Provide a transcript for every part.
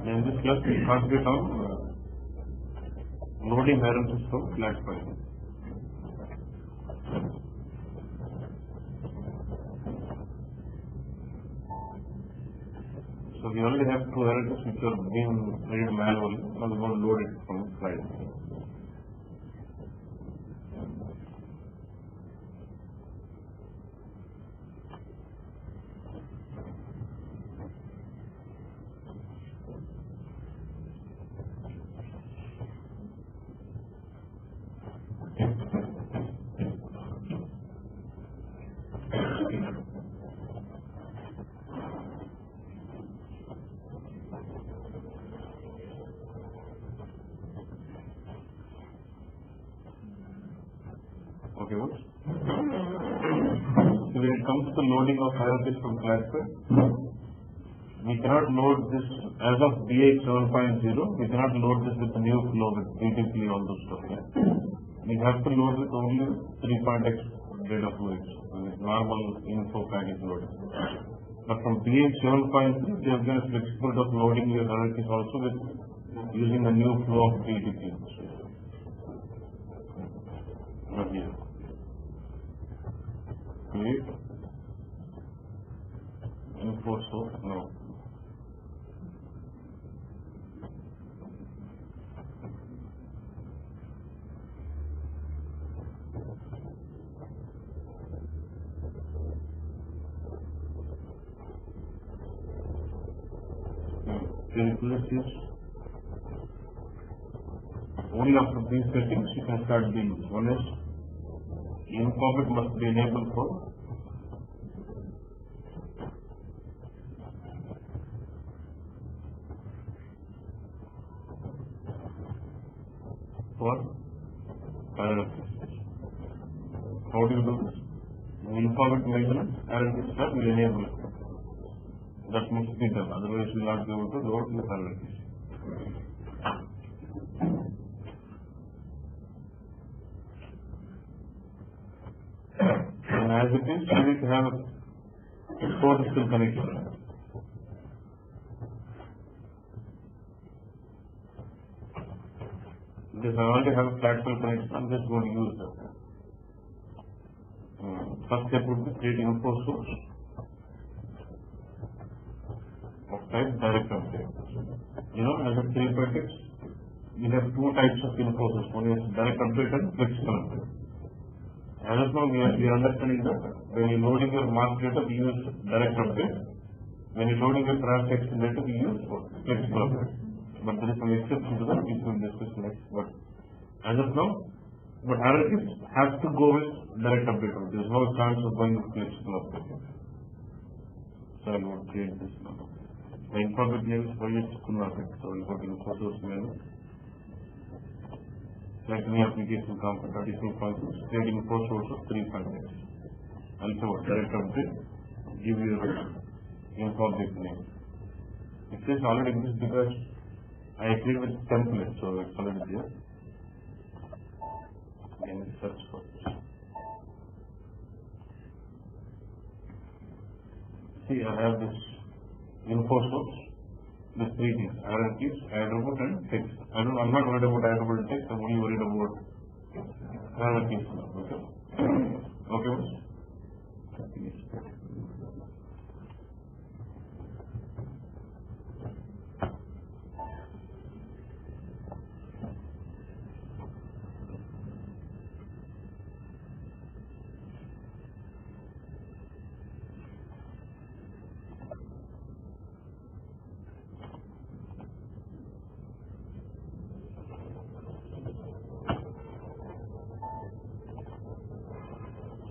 In this class, we concentrate on loading hierarchies from flat file. So we already have two hierarchies which are being read manually. Now we want to load it from slide. Okay, what? So when it comes to loading of hierarchies from flat file, we cannot load this as of BH 7.0. We cannot load this with the new flow with BTP all those stuff. Yeah? We have to load with only 3.x data flow with normal info package loading. But from BH 7.3, they have given flexibility of loading your hierarchies also with using the new flow of BTP. Okay. Create info source now. Let's use only after these settings you can start doing. One is infobit must be enabled for hierarchies. How do you do this? Infobit maintenance hierarchies will enable it. That must be done, otherwise you will not be able to load the hierarchies. And as it is, you need to have a core system connection. Because I already have a flat file connection, I'm just going to use that. First step would be creating info source of type direct update. You know, as a 3.x, we have two types of info source. One is direct update and flexible update. As of now, we are understanding that when you loading your master data, we use direct update. When you loading your text data, we use flexible update. But there is some exception to that, which we will discuss next. But as of now, but hierarchies have to go with direct update. There is no chance of going with flexible update. So I will create this now. The infobit name is project schematic. So we go to the source menu. Select any application component, additional functions, creating info source of 3.x. Also direct update, give you the infobit name. It says already exists because I agreed with template, so it's already there. Again, search for this. See, I have this info source, the three things, hierarchies, attribute and text. I'm not worried about attribute and text, I'm only worried about hierarchies. Okay? Okay,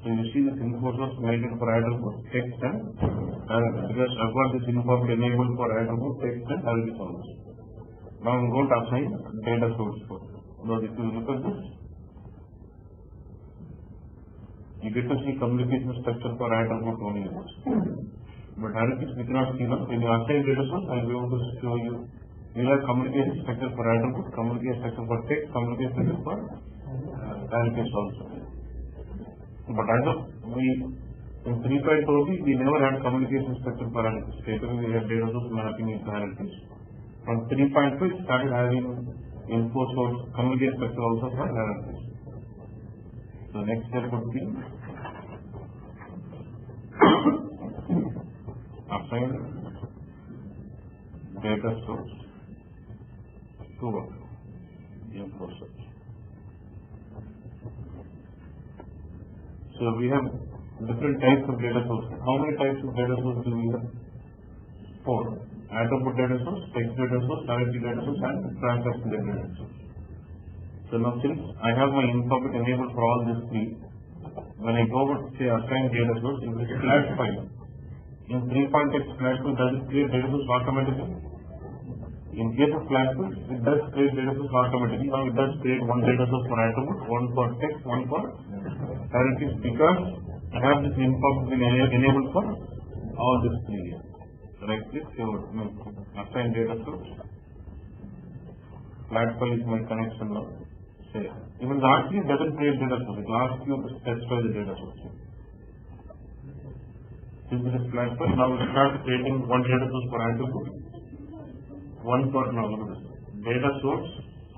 so you see this info source made it for attribute, text and because I've got this info enabled for attribute, text and hierarchy source. Now I'm going to assign data source for it. Now if you look at this, you get to see communication structure for attribute only. But hierarchies we cannot see now. When you assign data source, I will be able to show you. We have communication structure for attribute, communication structure for text, communication structure for hierarchies also. But as of in 3.0, we never had communication structure for hierarchies. Later we had data source mapping into hierarchies. From 3.2 it started having info source communication structure also for hierarchies. So next step would be assign data source to info source. So we have different types of data sources. How many types of data sources do we have? 4. Attribute data source, text data source, hierarchy data source, and transaction data source. So now since I have my infobit enabled for all these 3, when I go over to say assign data source, in this flash file, in 3.x flash file, does it create data source automatically? In case of flash file, it does create data source automatically. Now it does create one data source for attribute, one for text, one for hierarchies, because I have this infobit been enabled for all these 3. Right click, assign data source. Flat file is my connection now. Say, even the RC doesn't create data source, it will ask you to specify the data source. Since it is flat file, now we start creating one data source for attribute, one for now look at this. Data source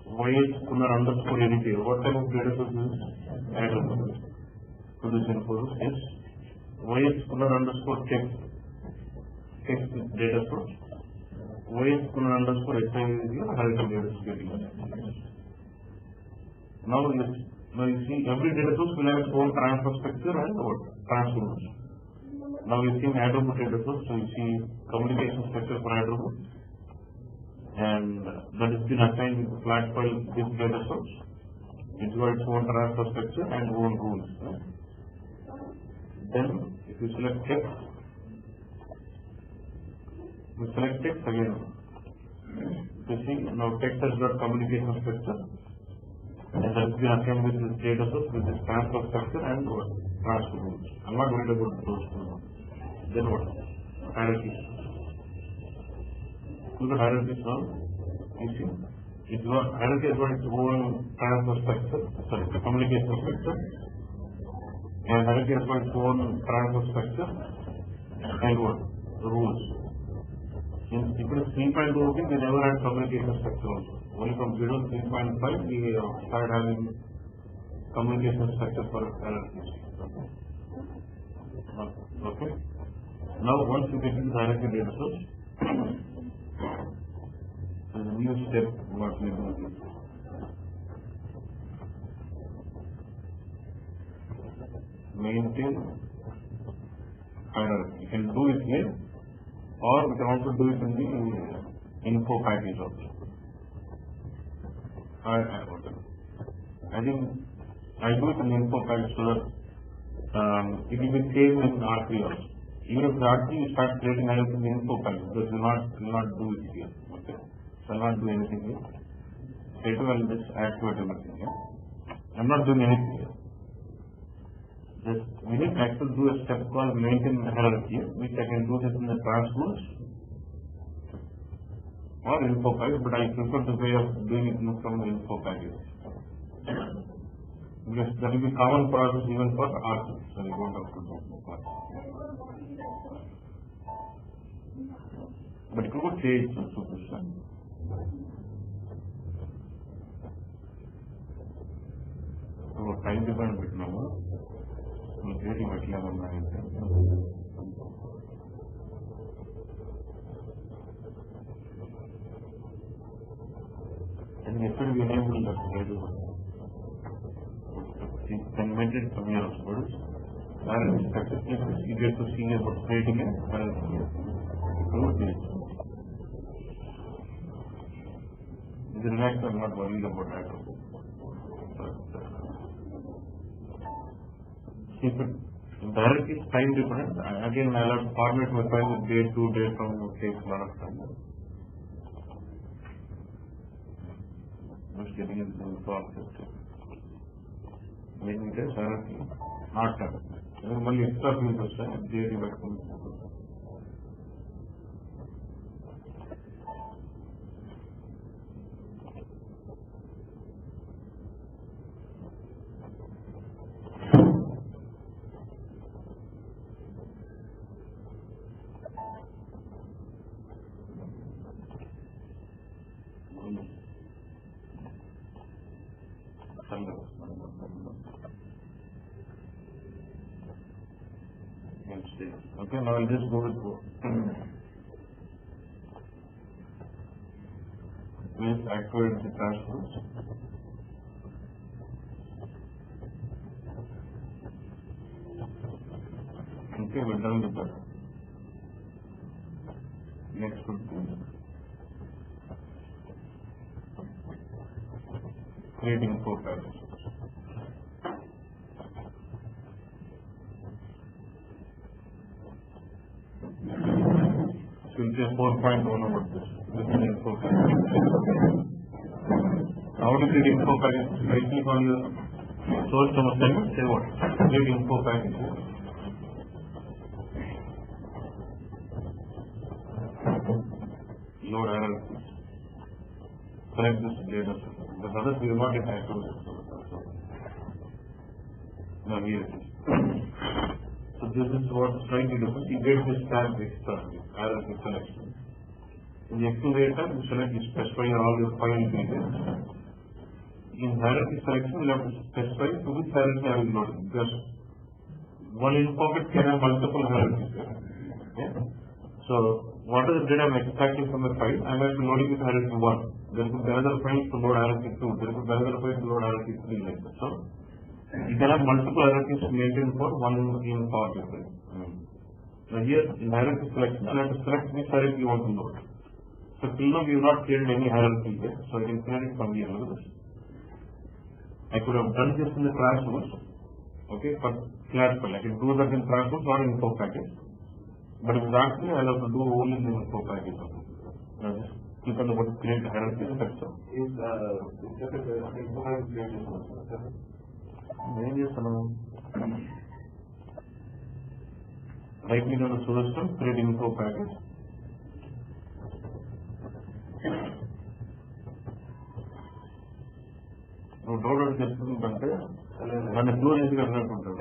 voyage punar underscore editor. What type of data source is attribute? To this info is voyage punar underscore text data source. Voyage punar underscore HI is your hierarchy data source. Now you see every data source will have its own transfer structure and transfer rules. Now you see attribute data source, so you see communication structure for attribute, and that is been assigned with the flat file this data source. It's got its own transfer structure and own rules. Then if you select text, we select text again. You see now text has got communication structure, and that has been assigned with this data source with this transfer structure and transfer rules. I'm not worried about those two. Then what? Hierarchies. Look at hierarchies now. You see, hierarchy has got its own transfer structure, communication structure, and hierarchy has got its own transfer structure and what? Rules. In 3.2, we never had communication structure also. Only from 0 to 3.5, we started having communication structure for hierarchies. Okay. Now, once you get into the hierarchy data source, there's a new step what we do. Maintain hierarchy. You can do it here, or we can also do it in the info package also. I think I do it in the info package so that it will be saved in R3 also. Even if the R3 you start creating hierarchy in the info package, but will not do it here. Okay. So I'll not do anything here. Straight away I'll just activate everything here. I'm not doing anything here. Just we need actually do a step called maintain hierarchy, which I can do this in the transpose or info package, but I prefer the way of doing it from the info package. Because that will be common process even for R2, so you don't have to do that. But it could change the superstition. So time different bit now. Very much level 9. And yesterday we enabled that schedule. Then made it from your words. And you get to see about creating it. The next I'm not worried about that. If it directly is time different, again I'll have to format my file with date to date from takes a lot of time. Just getting into the process. Making it a hierarchy, not time. Only extra fields are date back from stage. Okay, now I'll just go with please activate the transfers. Okay, we're done with that. Next would be creating info package. So we'll say 4.1 about this. This is info package. How to create info package? Right click on your source from assignment, say what? Create info package. Load hierarchies. Select this data set. The others will not get accurate. Now here it is. So this is what is slightly different. You get this tag extra hierarchy selection. In the Excel data, you select, you specify all your file details. In hierarchy selection, you have to specify to which hierarchy I will load it. Because one in pocket can have multiple hierarchies. Okay? So what is the data I'm extracting from the file? I might be loading with hierarchy 1. There could be another file to load hierarchy 2. There could be another file to load hierarchy 3 like that. So you can have multiple hierarchies maintained for one in Power BI. Now here in hierarchy selection, I have to select which hierarchy you want to load. So till now we have not created any hierarchy here, so I can create it from here. Look at this. I could have done this in the transfers, okay, for flat file. I can do that in transfers or in info package. But if that's me, I'll have to do only in the info package. Now just click on the button create hierarchy structure. Is info package created? Right click on the source system, create info package. నువ్వు download చేసుకుంటుంటే నన్ను close చేసి కట్టినట్టుంటాడు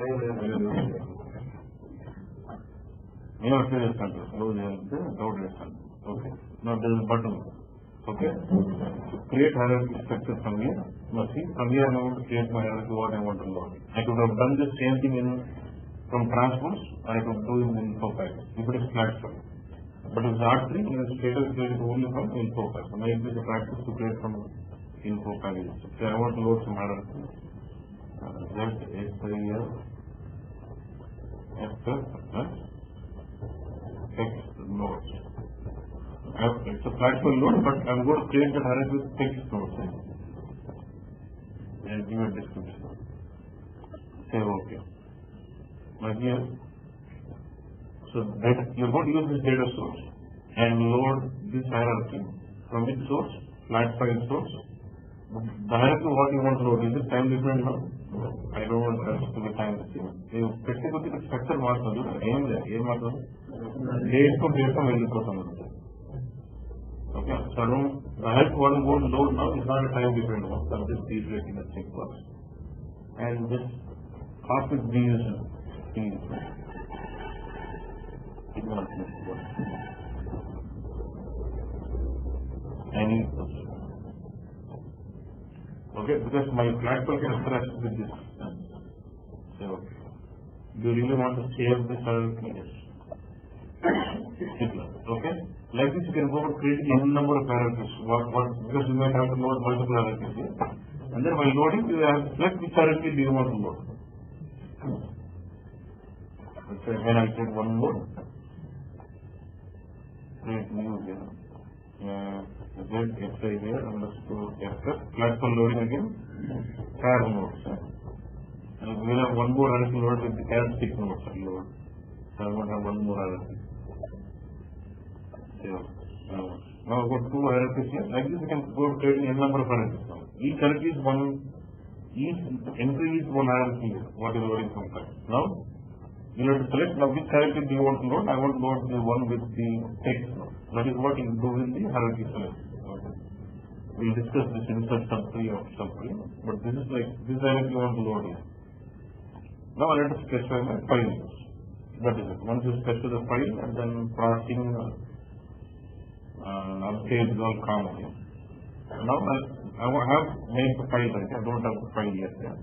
నేను అట్లే చేస్తాను close చేయాలంటే doubt చేస్తాను okay నా button okay create hierarchy structure from here. Now see, from here I want to create my hierarchy what I want to load. I could have done the same thing in from transpose, I could do in info package. If it is flat file. But if it's R3, you have to create only from info package. So maybe the practice to create from info package. So I want to load some hierarchy. Text nodes. It's a flat file load, but I'm going to create the hierarchy with text nodes. And give a description. Say okay. Now here, so that you're going to use this data source and load this hierarchy from which source? Flat file source. The hierarchy what you want to load, is it time different now? I don't want us to be time different. You technically the structure marks aim there, aim marks date from వెళ్ళిపోతాం. Okay, so I don't, the hierarchy what I'm going to load now is not a time different one. So I'm just deviating the checkbox and just copy these things. Any okay, because my flat file can interact with this. So, do you really want to save this hierarchy? Yes. Okay, like this you can go and create any number of hierarchies. Because you might have to load multiple hierarchies here. And then while loading, you have to select which hierarchy do you want to load. Let's say when I take one load, create new here. XI here, underscore FF, flat file loading again, char nodes. And we will have one more hierarchy load with the char stick nodes load. So I want to have one more hierarchy. Now I've got two hierarchies here. Like this you can go creating n number of hierarchies. Each hierarchy is one, each entry is one hierarchy here, what is loading from file. Now you have to select now which hierarchy do you want to load. I want to load the one with the text node. That is what you do in the hierarchy selection. Okay. We will discuss this insert sub 3 or sub 3, but this is like this hierarchy you want to load here. Now I have to specify my file names. That is it. Once you specify the file and then processing update is all common here. Now I have made the file right. I don't have the file yet. Yeah.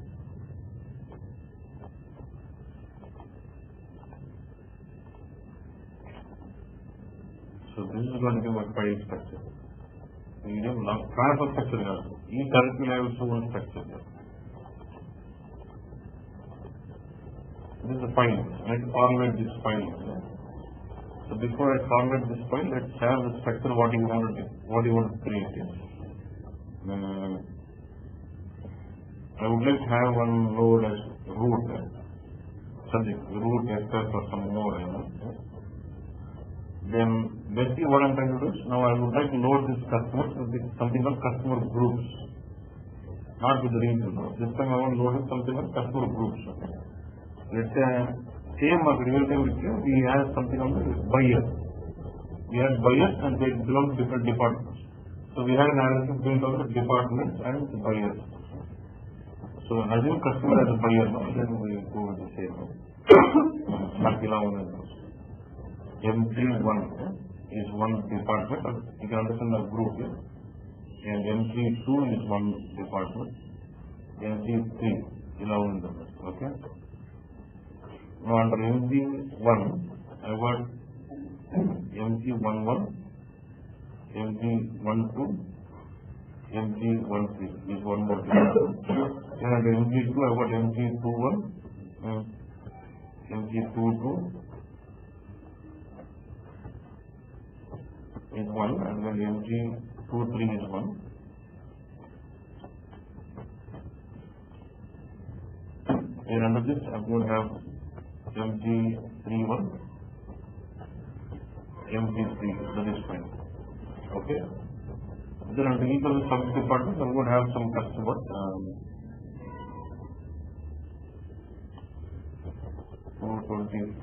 So this is going to be my file structure. Transfer structure. Each directory will have its own structure. This is the file. Let's format this file. So before I format this file, let's have the structure what you want to create. I would like to have one node as root, subject, root, access or some more. Then basically what I'm trying to do is, now I would like to load this customer with something called customer groups, not with the region. This time I want to load something called customer groups. Let's say same as real time with you, we have something called buyers. We have buyers and they belong to different departments. So we have an analysis built on the departments and buyers. So assume customer as a buyer now, then we go with the same. M31 is one department, you can understand the group here. And M32 is one department. M33 11 numbers. Okay. Now under MG1, I want MG11, MG12, MG13 is one more department. And under MG2, I want MG21, MG22 is one, and then MG23 is one. And under this, I'm going to have MG31, MG3, that is fine. Okay. Then under each of the sub-departments, I'm going to have some customers. 225,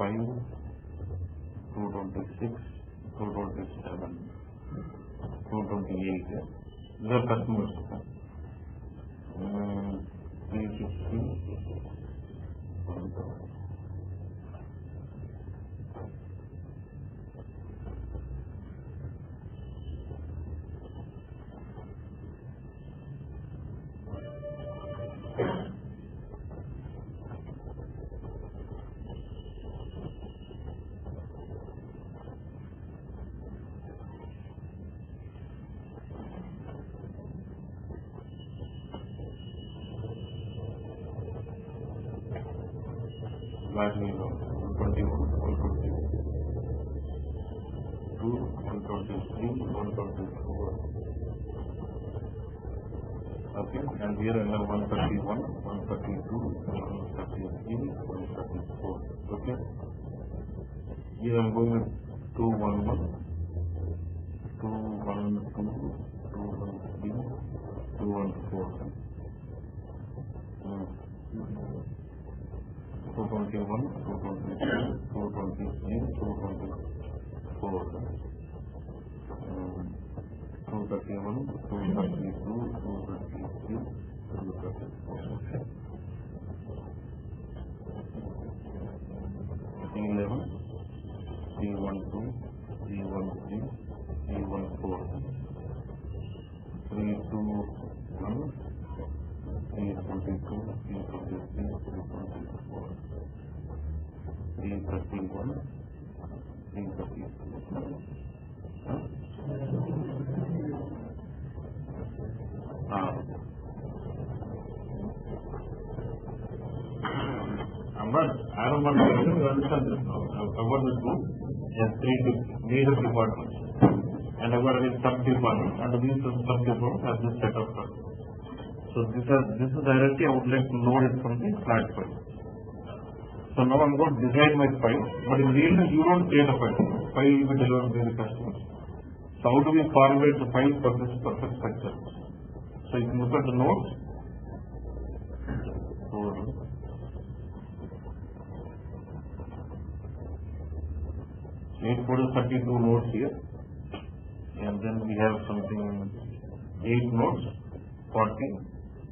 226, 227, 228. These are customers. 360. Largely 121, 122, 123, 124. Okay, and here I have 131, 132, 133, 134. Okay, here I'm going with 211, 212, 213, 214. 221, 222, 223, 224, 231, 232, 233, 234. 311, 312, 313, 314, 321, 322, 323, 324, 331, 332. I don't want to understand this now. I've got this group, has three major departments, and I've got a sub-department, and these sub-departments have this set of files. So this is directly I would like to load it from the flat file. So now I'm going to design my file, but in real time you don't create a file. File will be delivered by the customer. So how do we format the file for this perfect structure? So you can look at the nodes. So 832 nodes here, and then we have something 8 nodes, 40,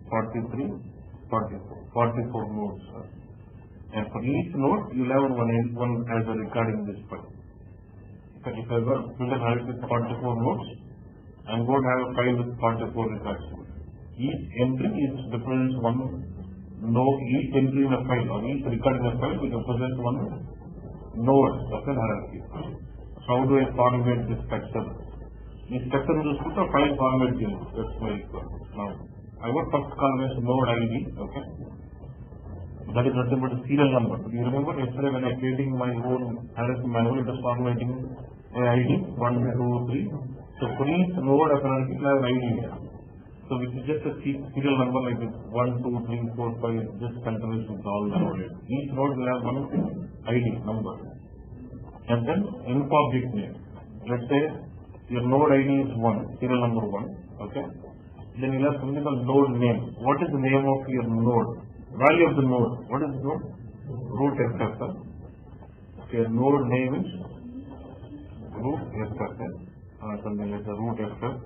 43, 44 nodes. And for each node, you will have one as a record in this file. If I got filter Hierarchies with 44 nodes, I am going to have a file with 44 records. Each entry represents one node, each entry in a file or each record in a file will represent one node of an hierarchy. how do I format this structure? This structure is put a file format here. That's my request. Now, I want first column as node ID, okay? That is nothing but a serial number. Do you remember yesterday when I creating my own hierarchy manual, it was formatting a ID 1, 2, 3. So for each node of an it will have an ID here. So which is just a serial number like this 1, 2, 3, 4, 5, just continues with all the node. Each node will have one ID number. And then info object name. Let's say your node ID is 1, serial number 1, okay? Then you have something called node name. What is the name of your node? Value of the node. What is the node? Root extractor. Okay, node name is root extractor. Something like the root extractor.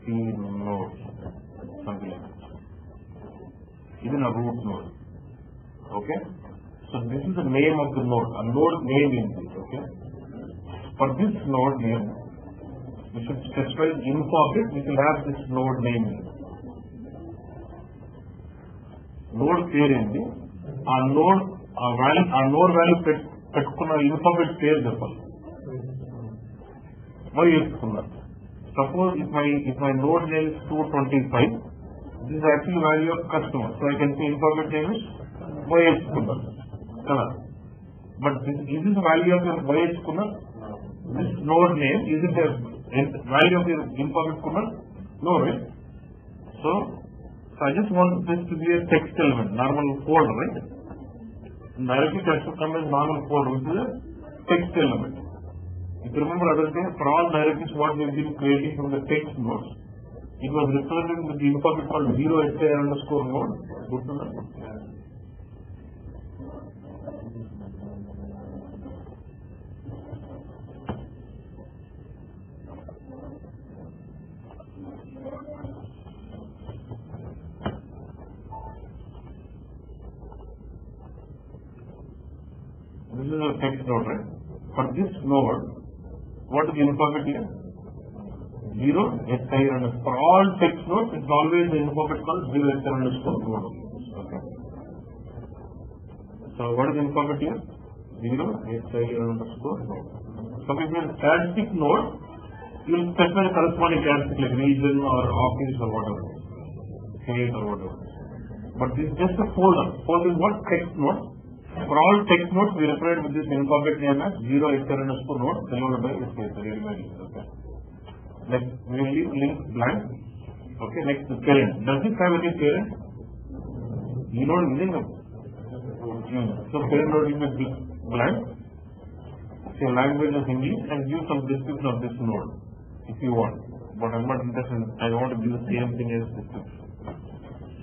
Node. Something like that. Even a root node. Okay? So this is the name of the node. A node name is this, okay? For this node name, we should specify info object, we will have this node name. Node పేరు ఏంటి ఆ node value పెట్టుకున్న ఇన్ఫార్మేట్ పేరు చెప్పాలి మరి వేసుకున్నారు suppose if my node name is 225 this is actually value of customer so I can say informant name is y వేసుకున్నారు కదా but this is value of your y వేసుకున్నారు this node name is it the value of your informant kunnal no right so I just want this to be a text element, normal folder, right? Directly text will come as normal folder, which is a text element. If you remember other day, for all directories what we have been creating from the text nodes, it was represented with the information called 0 node. Good to know. This is a text node, right? For this node, what is the information here? 0 SI underscore. For all text nodes, it's always the information called 0 SI underscore node. Okay. So what is the information here? 0 SI underscore node. So if you have a static node, you will specify the corresponding characteristic like region or office or whatever, state or whatever. But this is just a folder. Folder is what? Text node. For all text nodes, we represent with this information name as 0 SR underscore node followed by space. Okay. Next, we will leave link blank. Okay. Next, the parent. Does this have any parent? You know, so parent node is blank. Say language is English and give some description of this node if you want. But I'm not interested. I want to give the same thing as description.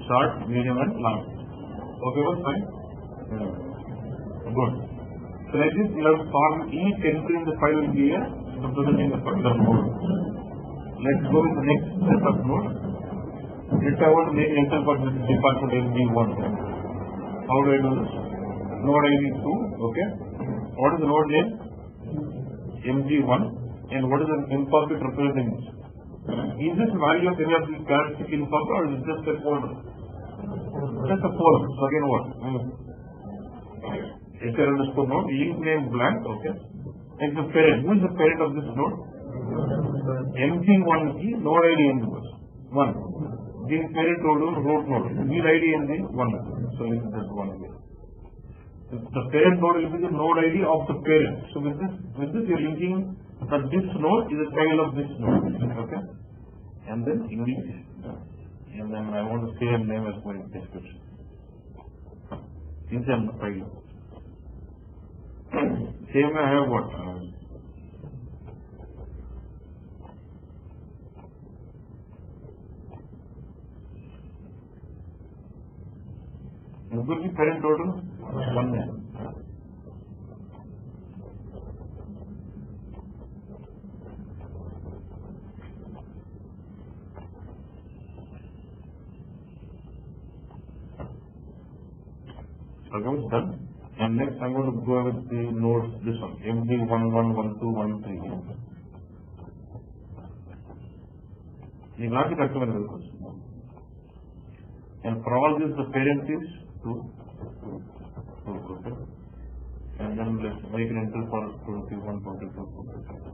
Short, medium, and long. Okay, what's fine? Good. So like this, you have to form each entry in the file will be a representing a particular node. Let's go with the next set of nodes. Let's I want to make enter for this department MG1. How do I do this? Node ID 2, okay. What is the node name? MG1. And what is the info bit representing this? Is this value of any of these characteristic info or is it just a folder? Just a folder. So again what? SR underscore node, link name blank, okay. And the parent, who is the parent of this node? MG1 key, node ID in 1. This parent node is root node. Lead ID in 1. So this is 1 here. The parent node will be the node ID of the parent. So with this you are linking that this node is a child of this node. Okay. And then English. And then I want to say a name as my description. These are the file. Same I have what? Muggurki parent total 1 name. Okay, done. And next I'm going to go with the nodes, this one, MG111213. You got the customer records. And for all this, the parent is 2. Okay. and then let's make an entry for 21, 22, 23.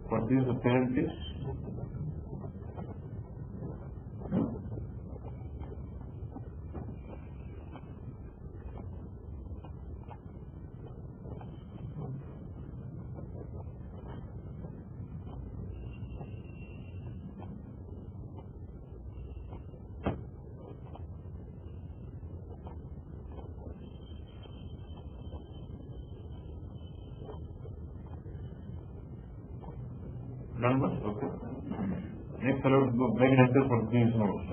For this, the parent is numbers. Okay. Next, I will make an entry for these nodes.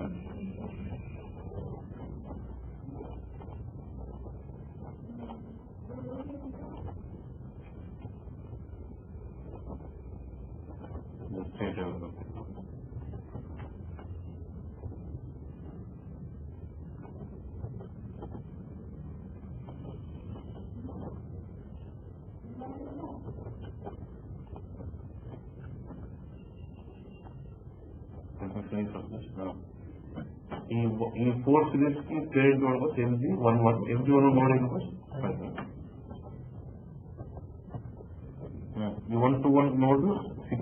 The state level. In 4 series की parent node was MG11, MG1 node was 5. The 121 node was 6.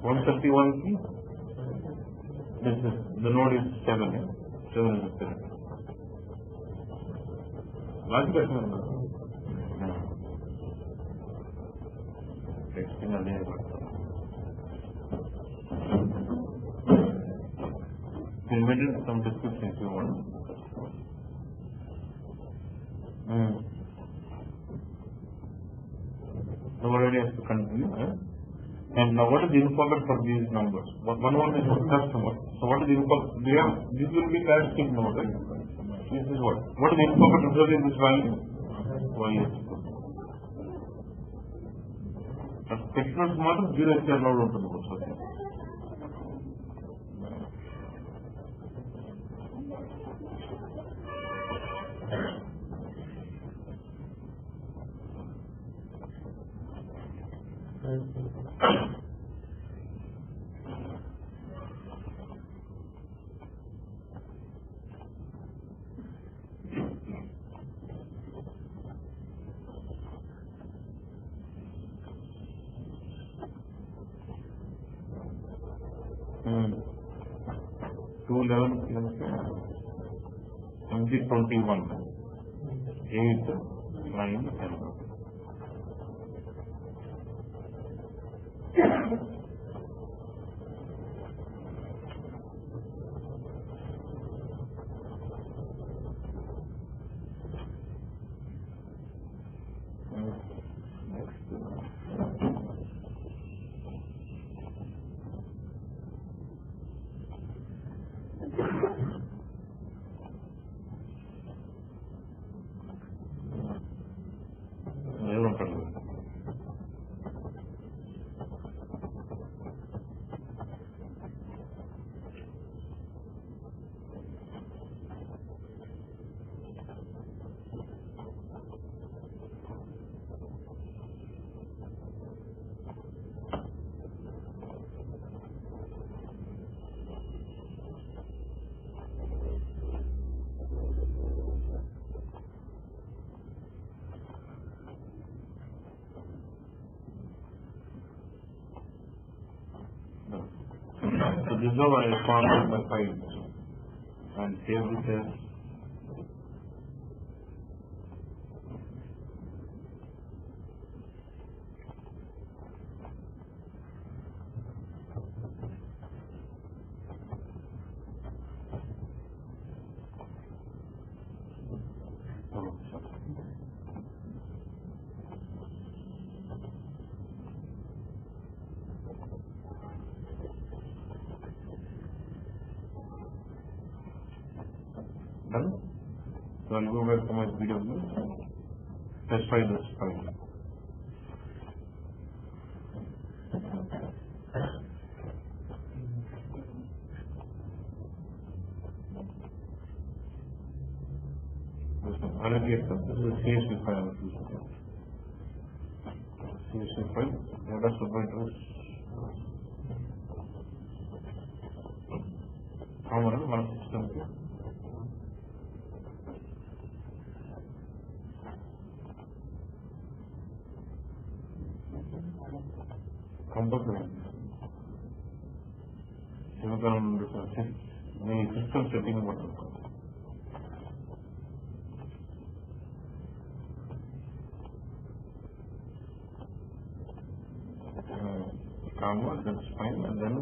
131 की this is the node is 7. 7 is the parent. Logic is invented some description if you want. So already has to continue. And now what is the info for these numbers? One is customer. So what is the info? This will be characteristic node, right? This is what? What is the info representing this value? Y is. Technology model 0 is allowed on the board. MG21 8 9 10. So this is how I respond to my files and save it as done. So I'll go back to my BW, specify this file. This is a CSV file. CSV file, what is the point of common మన system కి compulsory సమీకరణం మీ system setting బట్టి comma, that's fine, and then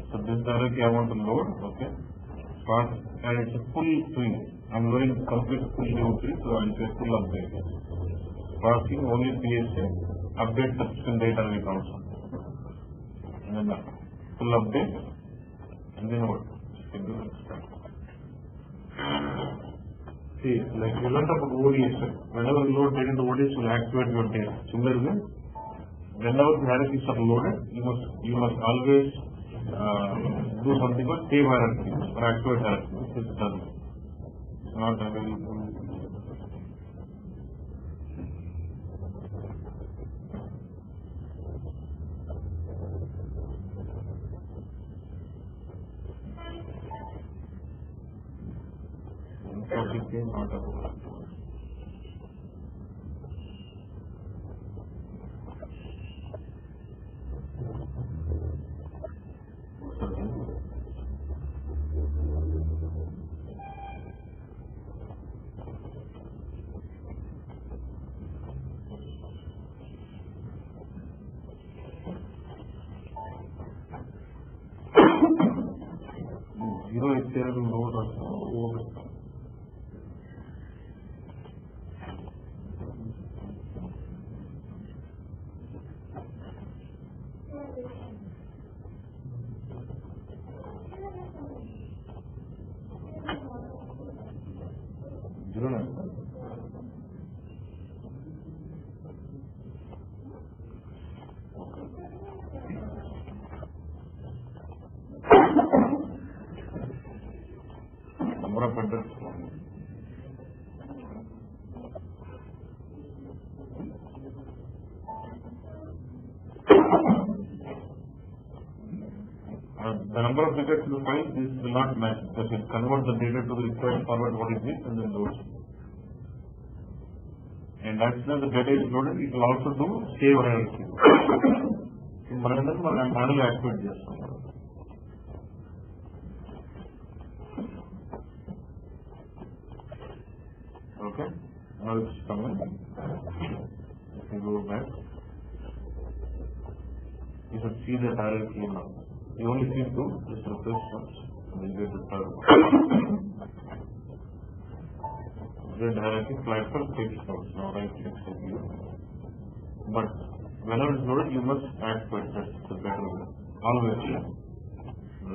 so this directly I want to load, okay, start, and it's a full tree. I'm loading complete full new tree, so I'll say full update. Passing only PSA, update subscription data will also. And then full update, and then what? See, like we learned about ODS, whenever you load data into ODS, you will activate your data. Similarly, whenever the hierarchies are loaded, you must always do something called save hierarchies or activate hierarchies. This is done. It's not available. Not available. Zero HCL node also. Zero nine. Number of address. The number of records you find, this will not match because it converts the data to the required format what is it and then loads. And as soon as the data is loaded, it will also do save hierarchy. మనం manual activate చేస్తాం. Okay, now it's coming. If you go back, you should see the hierarchy now. You only see two, just replace once, and then get the third one. Z hierarchy flat for fixed nodes, now right click here. But whenever it's loaded, you must activate, that's the better way. Always.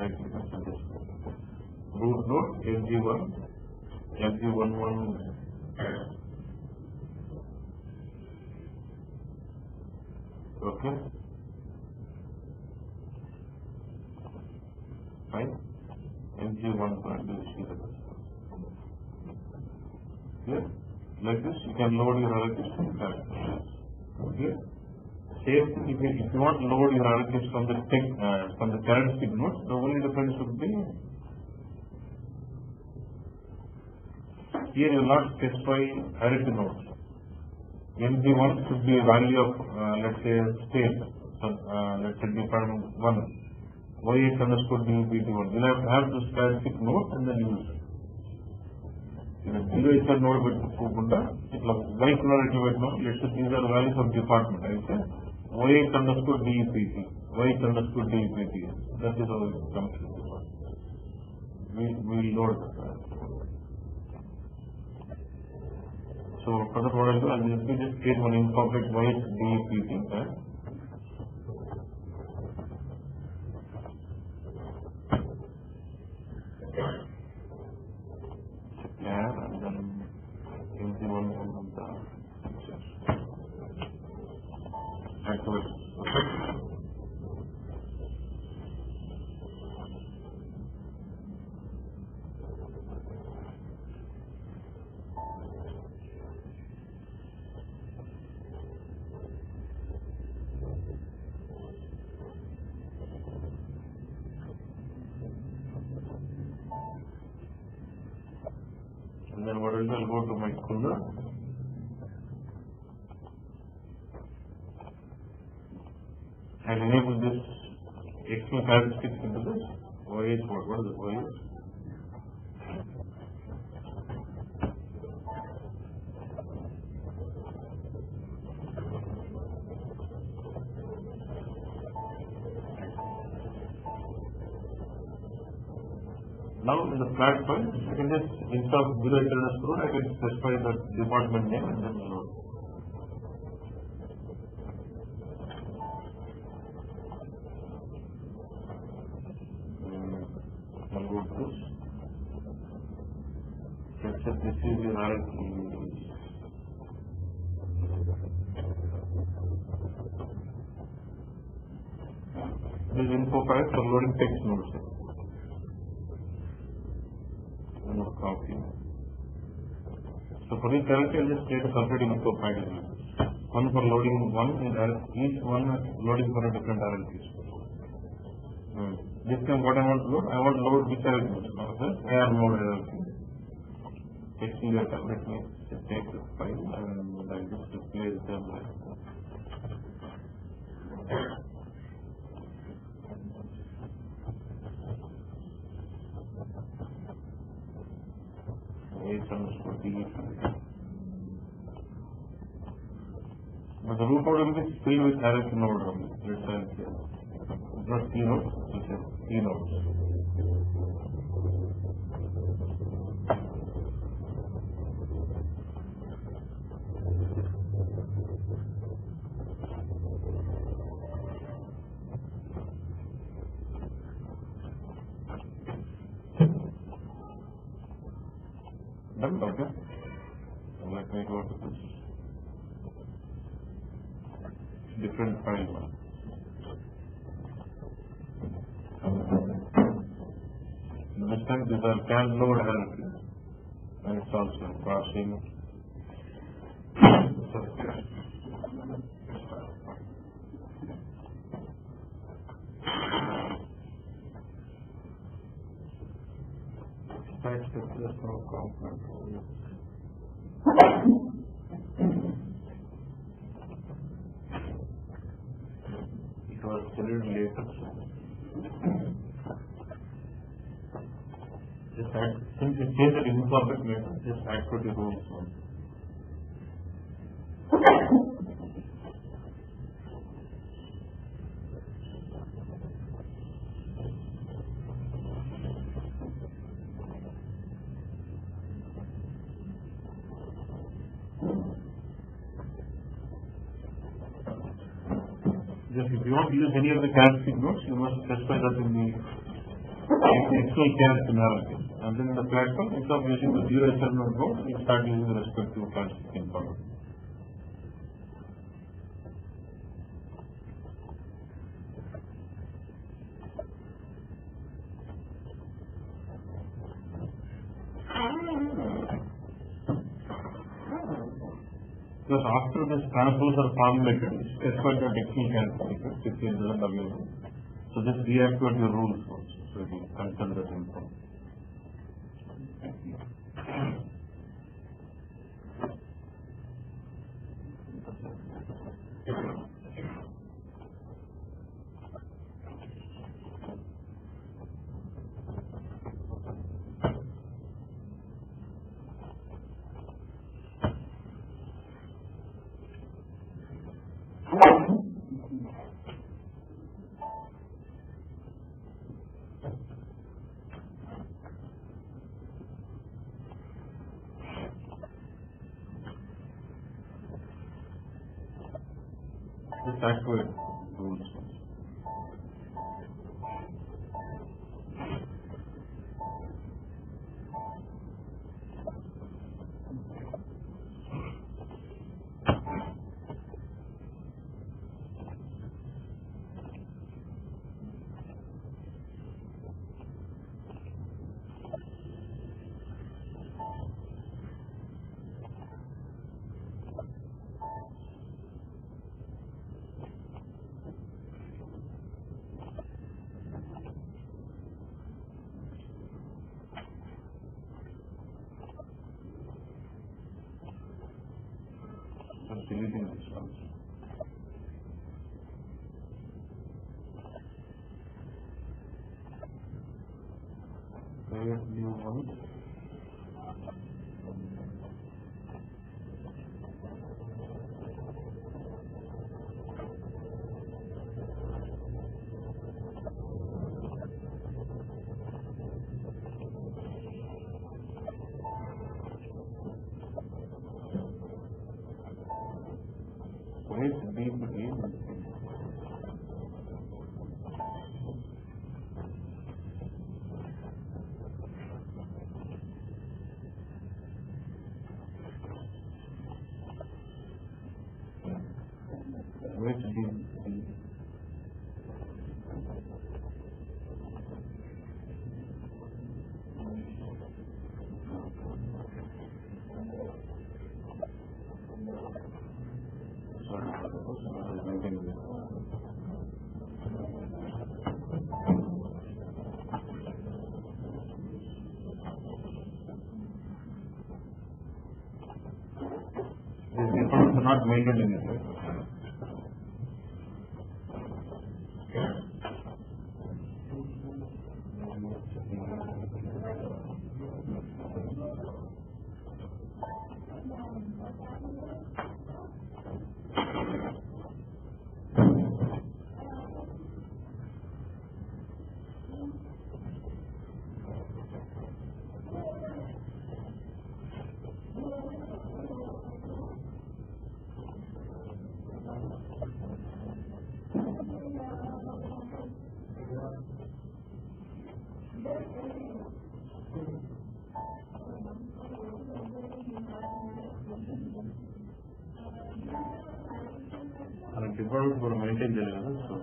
Right click and this. Root node, SG1, SG11. Okay. Fine. MG1 here. Like this, you can load your hierarchies from that. Okay. Same thing, if you want to load your hierarchies from the characteristic nodes, the only difference would be here you will not specify hierarchy nodes. MG1 should be a value of let's say state. So let's say department 1. YH underscore DUPT1. You'll have to have this specific node and then use it. Zero HR node పెట్టుకోకుండా ఇట్లా white node ఎట్లా పెట్టినాం let's these are values of department అయితే YH underscore DEPT YH underscore DEPT that is how it comes. We load so for the what I'll do, I'll just create one incorporate YH DEPT and then MG1 and the activate. and enable this external characteristics into this OH board. What is the OH? Now in the flat file, I can just instead of below internal road, I can specify the department name and then load. I'll go to this. Let's say this is the hierarchy. This is info file for loading text nodes. Copy. So for each hierarchy, I'll just create a separate info file. One for loading one, each one is loading for a different hierarchy. This time what I want to load? I want to load which hierarchy? AR mode hierarchy. Text data. Let me take this file and I'll just display them. But the root node will be filled with hierarchy node only. Let's say not key nodes, let's say key nodes. Done, okay. Let me go to this different file now. This time these are can load hierarchies and it's also crossing. It was filled later. Just add, since it says that imperfect later, just add to the rules one. Just if you want to use any of the characteristic nodes, you must specify that in the external character hierarchy. And then in the platform, instead of using the 0 external node, you start using the respective characteristic information. Because after this transpose or form method, specify the technical characteristics which is not available. So just reactivate your rules first, so it will consider that info. Just activate rules first. Deleting this one. create new one. Create BW. These records are not maintained in it, right? And department will maintain the level. So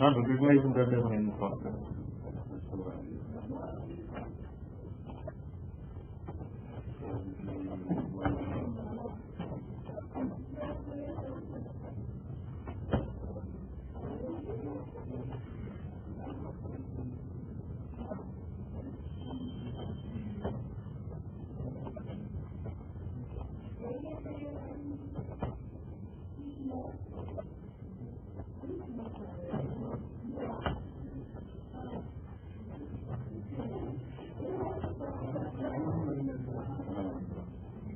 not recognizing that as an software.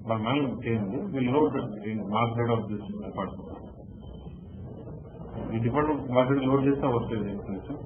By mind change, we load in mass rate of this department. The department mass rate load this our stage information.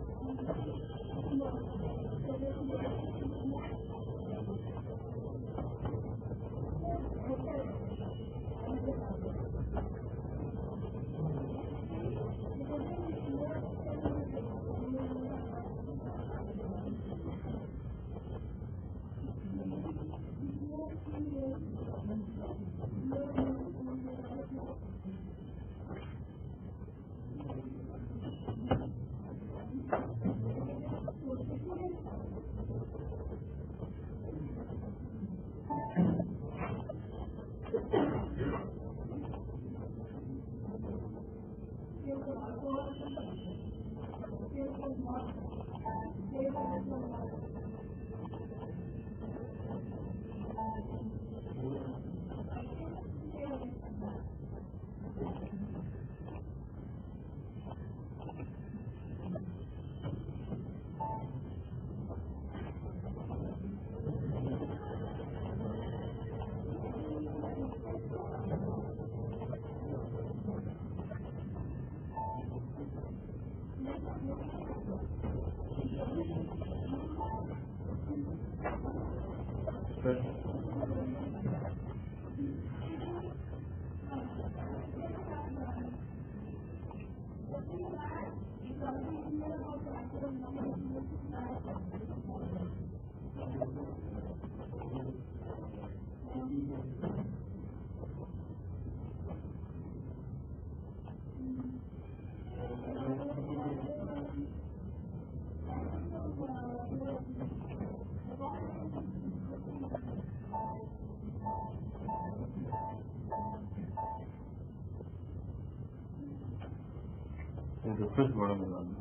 Refresh button.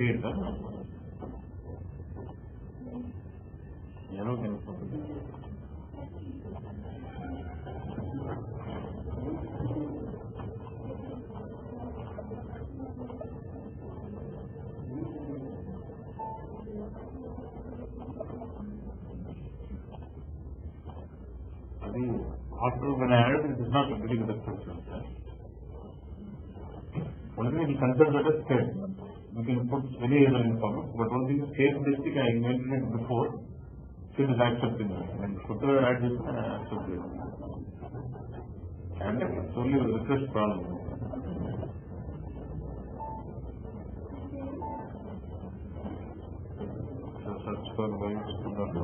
create that. Yellow can put it. After when I added it is not very good expression. One thing we consider that as state. We can put any other information, but one thing is state basic I mentioned it before. It is accepting it. And footer add this and accept it. And it's only a request problem. So search for ways to not.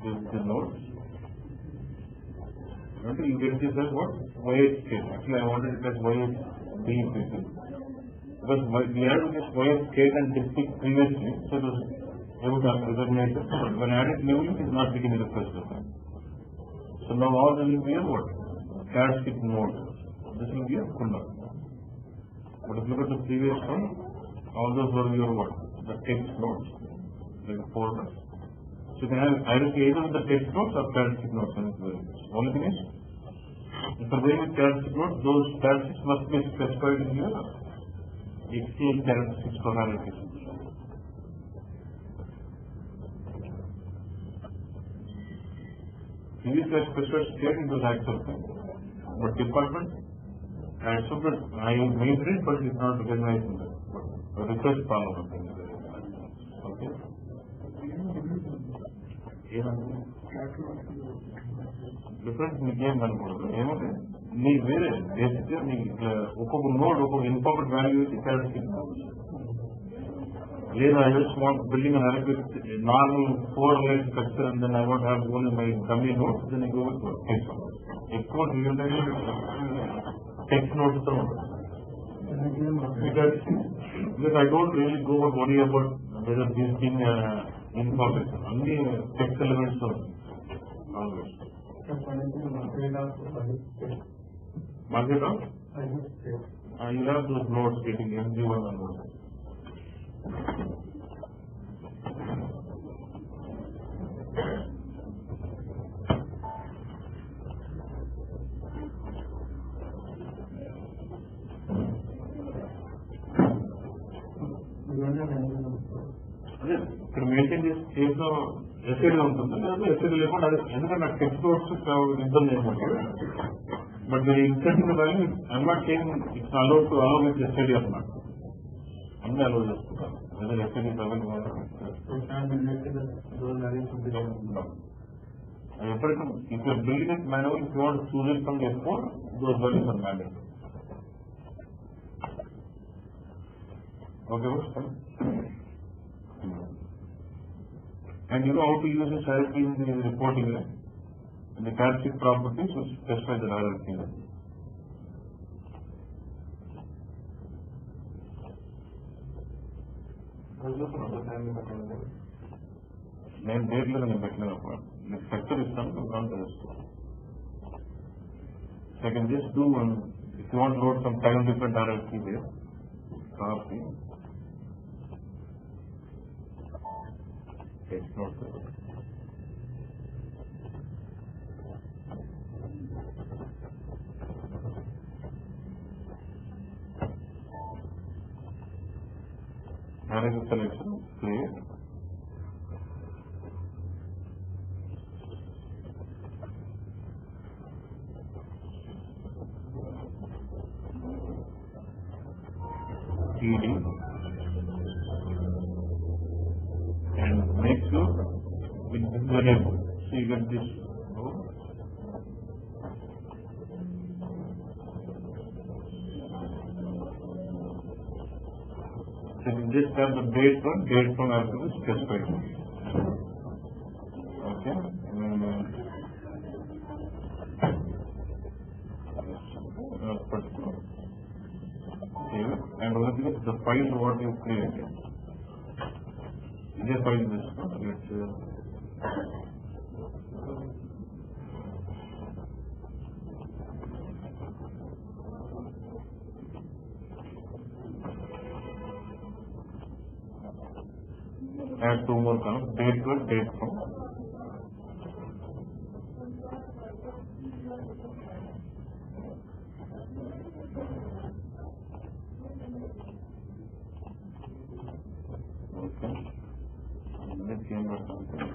This is the nodes. You get this as what? YH state. Actually, I wanted it as YH DPP. Because we had this YH state and district previously, so it was able to recognize it. But when added new, it is not getting request. So now all this will be a what? Characteristic node. This will be a full node. But if you look at the previous one, all those were your what? The text nodes. Like 4 nodes. So you can have either with the text nodes or characteristic nodes. Only thing is, if you are going with characteristic nodes, those characteristics must be specified in your HCL characteristics for hierarchies. Previously I specified state into the accepted, but department I accepted, I made it, but it is not recognized in that. But request problem. Okay. Difference మీకేం కనుకోవద్దు ఏమంటే నీ వేరే బేసిక్గా నీ ఒక్కొక్క node ఒక్కొక్క important value characteristic లేదా I just want building an Arabic normal 4 layer structure and then I want to have only my dummy nodes, then I go with text. ఎక్కువ రియల్ టైం text nodes తో ఉంటుంది. Because I don't really go and worry about whether this thing important. Only text elements are always. Market of? You have those nodes getting MG1 and 1. ఇక్కడ maintain చేసి చేసిన ఎస్ఐలో ఉంటుంది లేదా ఎస్ఐలో లేకుండా అది ఎందుకంటే నాకు టెక్స్ట్ నోట్స్ ఇబ్బంది అనమాట. బట్ ఇన్సెంట్ value I'm not saying it's allowed to allow with SID అన్నమాట. అన్నీ అలౌ చేసుకుంటాను లేదా ఎస్ఐడి ఎప్పటికీ ఇప్పుడు building manual if you want choose it from S4 those values are mandatory. Okay, and you know how to use this hierarchy in the reporting, right? In the characteristic properties, so specify the hierarchy. నేను డేట్లో నేను పెట్టినప్పుడు మీకు structure ఇస్తాను conference. I can just do one, if you want to load some 5 different hierarchy there, copy. It's not good. Manage the selection, create. TD. And make sure it is variable. So you get this. So you just have the date from after the specified. Okay. And what is the file what you created? This file is add two more columns, date plus date from. Okay. Let's see what something.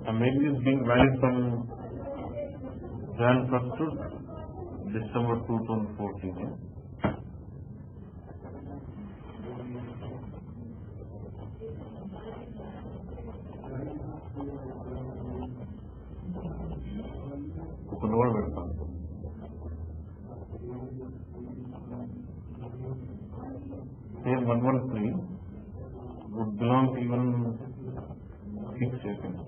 And maybe it's being valid from Jan 1st to December 2014. Yeah? Lower welcome. Here 113 would belong to even 6 seconds.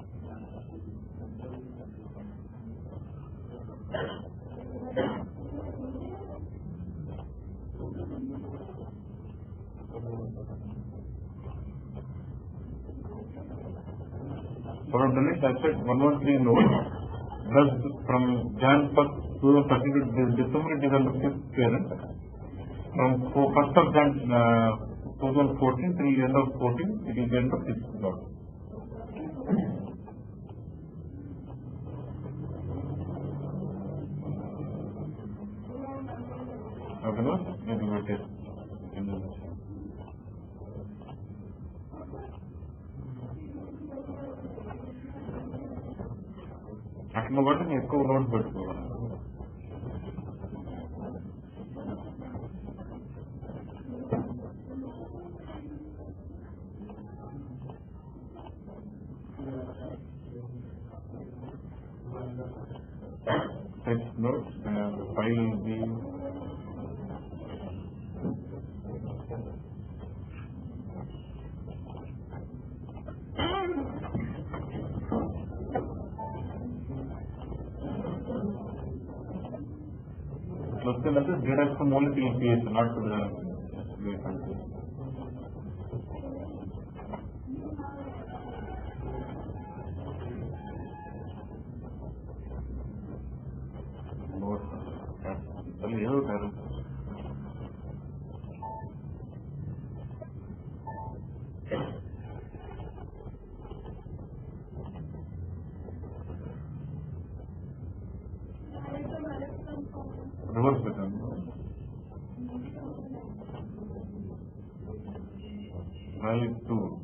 For the next aspect, 113 node does from Jan 1st to 30th December it is under 5th parent. From 1st of Jan 2014 till the end of 14 it is the end of 6th node. Okay, no? Maybe we test. అట్లా బట్టి నేను ఎక్కువ notes పెట్టుకోవాలి. Text notes and the file will be data from only TPS, not to the country. Reverse button. Valid 2.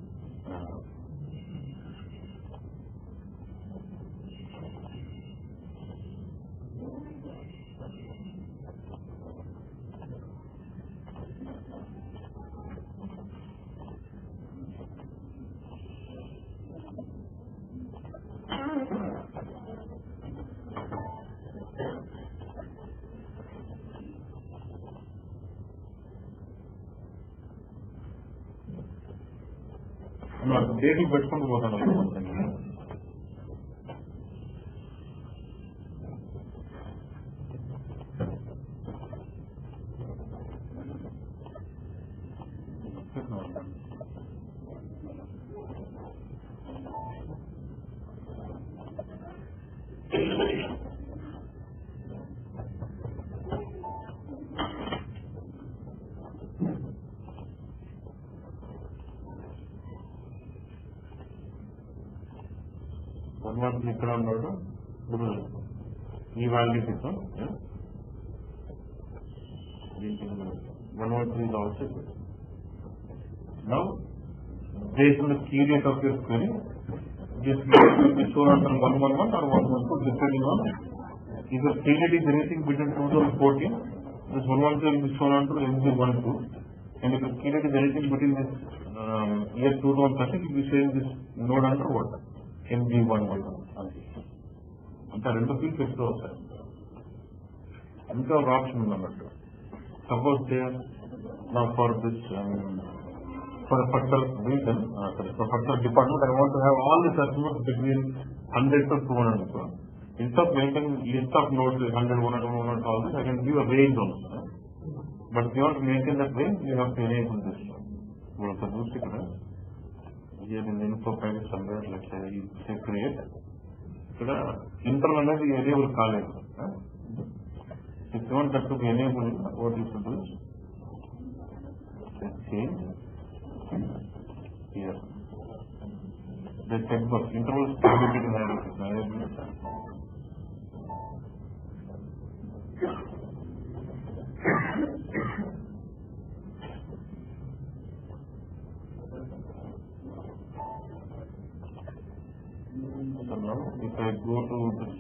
Date పెట్టుకుంటూ పోతాను ఇక్కడ ఉన్నాడు ఈ వాల్యూస్ ఇస్తాం 113 is also good. Now based on the key date of your query this will be shown under 111 or 112 depending on if the key date is anything between 2014 this 112 will be shown under MG12 and if the key date is anything between this year 2030 it will be showing this node under what MG11 అంటే రెండు fields ఎక్కువ వస్తాయి. ఇంకా ఒక option ఉందన్నట్టు suppose for this for particular reason for particular department I want to have all the customers between 100 to 200. Instead of maintaining list of nodes like 100, 100, 100, all this, I can give a range also. But if you want to maintain that way, you have to enable this. You have to boost it. Here in the info file somewhere, let's say you say create. Internal అనేది enable కాలేదు. If you want that to be enabled, what you should do is change here. The checkbox interval stability analysis. So now, if I go to this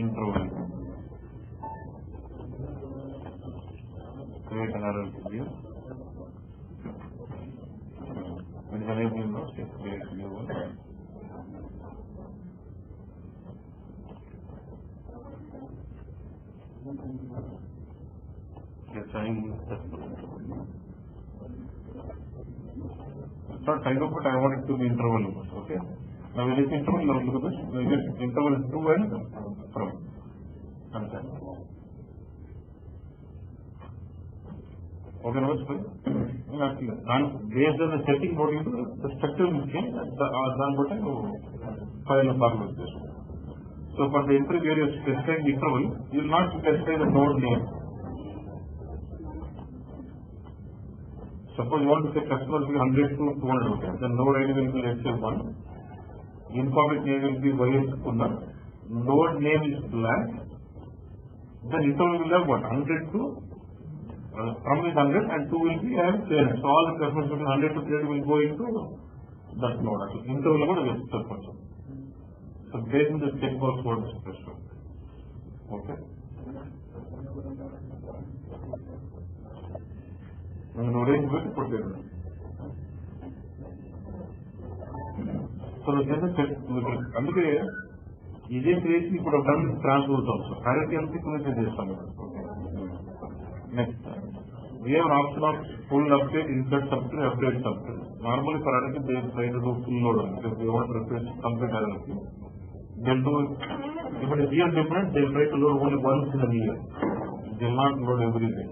interval, create an error view. When it is enabling now, say create new one. Assign that's not kind of, but I want it to be interval. Okay. Now when it's interval, now look at this. Now this interval is to and from. Understand? Okay, now it's fine. Based on the setting, what you do, the structure will change. File of our this. So for the entry where you specify the interval, you will not specify the node name. Suppose you want to say customer will be 100 to 200 rupees. Then node ID will be let's say 1. Information name will be YS Kunna. Node name is blank. Then interval will have what? 100 to from is 100 and 2 will be as parent. So all the customers between 100 to 300 will go into that node. Interval will be the person. So based on the checkbox what is special. Okay. Range with put there. So the sentence అందుకే ఇదే create ఇప్పుడు ఒక transport also. Hierarchy అంతా ఇక్కడ చేస్తాం. Next, we have an option of full update, insert subtree, update subtree. Normally for hierarchy they try to do full load because they want to replace complete hierarchy. They'll do it. If it is year different, they'll try to load only once in a year. They'll not load every day.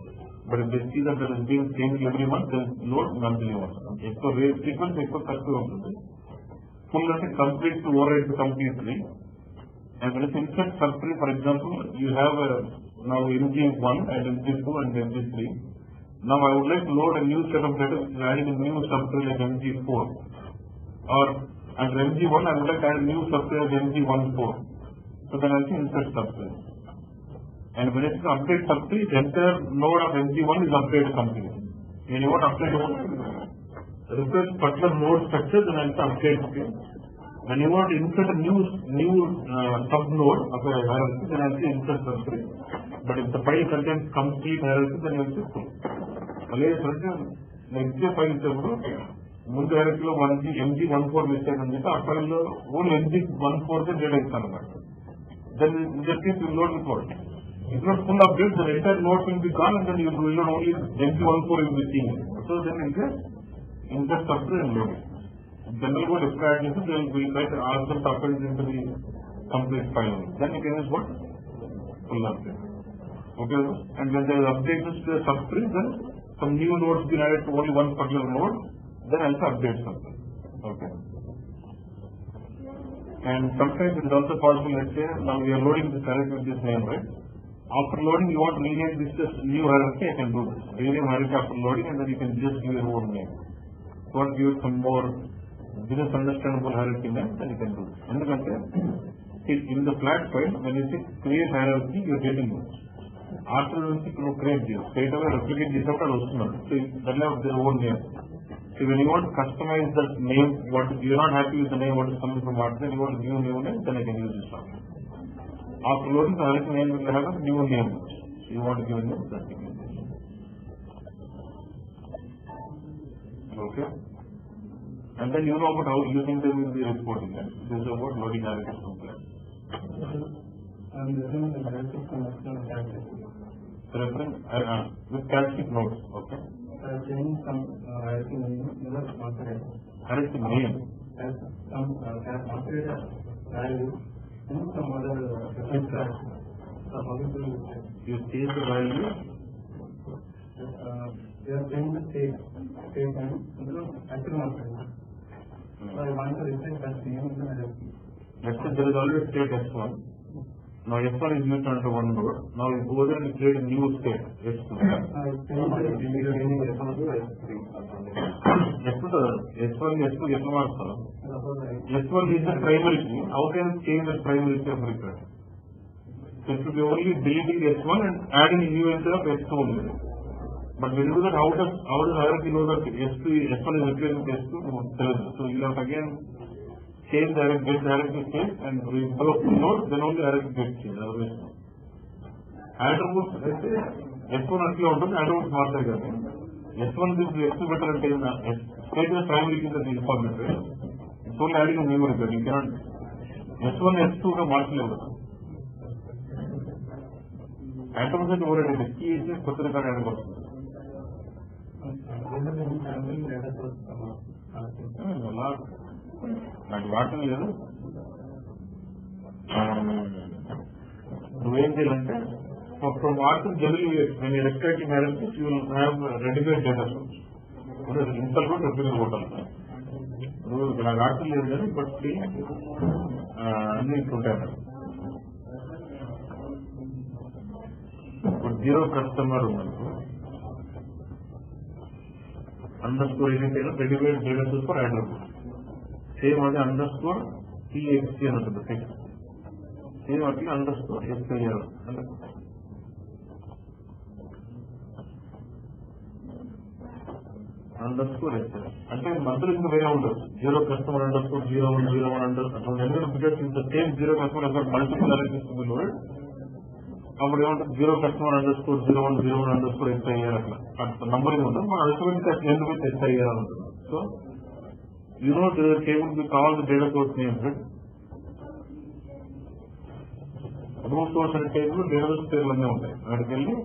But if they see that there is being changed every month, they'll load monthly once. ఎక్కువ frequency ఎక్కువ తక్కువ ఉంటుంది. Full అంటే complete to override completely. And when it's insert subtree, for example, you have now MG1 and MG2 and MG3. Now I would like to load a new set of data which is adding a new subtree like MG4. Or under MG1 I would like to add a new subtree like MG14. So then I'll say insert subtree. And when it's update subtree, the entire node of MG1 is updated completely. When you want to update replace particular node structure, then I'll say update subtree. When you want to insert a new sub node of a hierarchy, then I'll say insert subtree. But if the file contains complete hierarchy, then you'll say full. Next file is ముందు హైరార్కీలో MG14 mistake అని చెప్పి ఆ ఫైల్లో only MG14 data ఇస్తాను అన్నమాట. Then in that case you load with what? If not full update, the entire node will be gone and then you will load only MG14 will be seen. So then you can insert subtree and load it. Generally what required is they will try to ask them to append into the complete file. Then you can use what? Full update. Okay, and when there is update to the subtree, then some new nodes be added to only one particular node, then also update something. Okay. And sometimes it is also possible, let's say, now we are loading this hierarchy with this name, right? After loading, you want to rename this as new hierarchy, I can do this. Rename hierarchy after loading, and then you can just give your own name. If you want to give some more business understandable hierarchy name, then you can do this. Endukante, in the flat file, when you say create hierarchy, you are getting it. After you create this, straight away replicate this out and vastunnadu. So that will have their own name. So when you want to customize that name, what you are not happy with the name, what is coming from what, then you want to give a new name, then I can use this one. After loading, the hierarchy name will have a new name. So you want to give a name, then you can use this. Okay? And then you know about how using them will be reporting. This is about loading hierarchy compliance. And using the hierarchy connection reference with characteristic nodes. Okay. Changing some hierarchy name, Hierarchy name. has some has calculated value in some other different fraction. So how do you change the value? They are saying the state and actual market. So I want to replace that name in the hierarchy. Let's say there is always state S1. Now S1 is used under one node. Now you go there and create a new state S2. S1 is the primary key. How can you change the primary key of record? So it should be only deleting S1 and adding a new entry of S2 only. But when you do that, how does hierarchy know that S1 is replacing S2? So you have again change the hierarchy change and we follow two nodes, then only hierarchy gets changed. Otherwise, attributes, let's say S1 actually ఉంటుంది, attributes మారుతాయి కదా. S1 is S2 better అంటే state is primary key that information. It's only adding a new record. You cannot S1 S2 గా మార్చలేవు. Attributes అంటే over key ఇస్తే కొత్త record add అవుతుంది. నాకు వాడటం లేదు. నువ్వేం చేయాలంటే from వాడటం generally when you're extracting hierarchies you will have ready-made data source. Inter కూడా రెప్లికేట్ కొట్టాలి. నువ్వు నాకు వాడటం లేదు కానీ బట్ అన్ని ఉంటాయి. ఇప్పుడు జీరో కస్టమర్ ఉందనుకో అండర్స్కోర్ ఏంటంటే readymade data source for attributes. Same అది అండర్స్కోర్ టీఎక్స్టీ అని ఉంటుంది టెక్స్ట్. సేమ్ అట్లా అండర్స్కోర్ ఎస్ఐఆర్ అంటే అండర్స్కోర్ ఎస్ఐఆర్ అంటే మధ్యలో ఇంకా వేరే ఉంటుంది. జీరో కస్టమర్ అండర్స్కోర్ 0101 అండర్స్కోర్ ఎందుకంటే ఇంత same zero customer under multiple arrange load అప్పుడు ఏమంటారు zero customer underscore 0101 underscore SIR అట్లా నంబరింగ్ ఉంటుంది. మన అల్టిమేట్ ఎందుకు ఎస్ఐఆర్ అని ఉంటుంది. So you know the table with all the data source names, right? Root source and table data source table अन्य होते हैं. अगर कहीं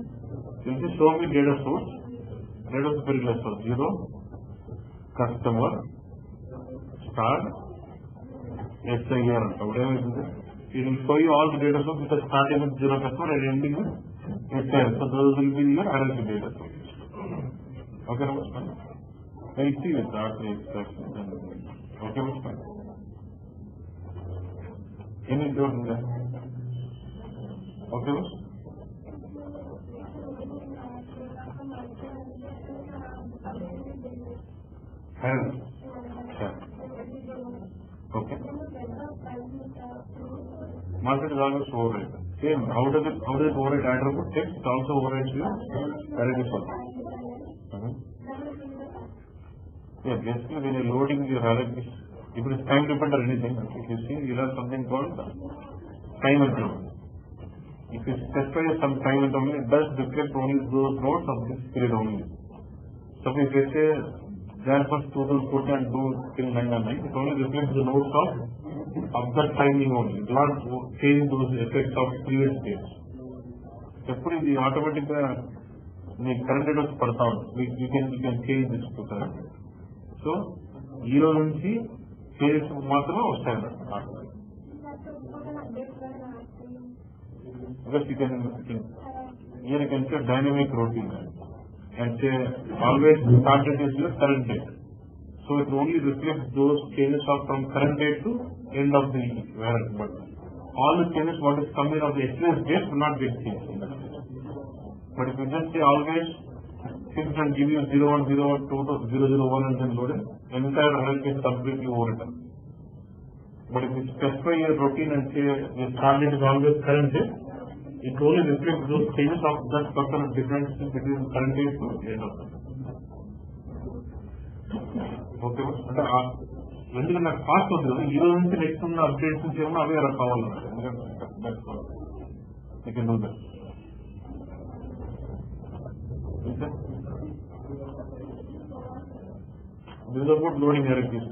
इनसे show me data source per class for 0 customer star SIR. It will show you all the data source which are starting with 0 customer and ending with SIR. So those will be your hierarchy data source. Okay, I see with that extraction. Okay, what's fine? Any doubt in that? Okay, what's? Yeah. Okay. Market is always override. Same. How does it override attribute? Text also overrides your hierarchy source. Yeah, basically when you're loading your hierarchies, if it is time dependent or anything, if you see, you have something called time interval. If you specify some time interval, it does reflect only those nodes of this period only. So if you say Jan 1st 2014 and do till 999, it only reflects the nodes of that timing only. It will not change those effects of previous dates. Therefore, the automatic current data per sound, you can change this to current data. So, zero నుంచి చేసి మాత్రమే వస్తాయి అన్నమాట. Because you can say dynamic routine and say always start date is your current date. So it only reflects those changes from current date to end of the variant. But all the changes what is coming of the experience date will not get changed in that case. But if you just say always things can give you 0101 to 001 and then load it, entire hierarchy is completely overwritten. But if you specify your routine and say your start date is always current date, it only reflects those changes of that particular difference between current date to end of the. Okay, అంటే ఎందుకంటే నాకు fast అవుతుంది కదా, ఈ రోజు నుంచి next ఉన్న updates నుంచి ఏమన్నా అవే అలా కావాలన్నమాట. ఎందుకంటే this is about loading hierarchies.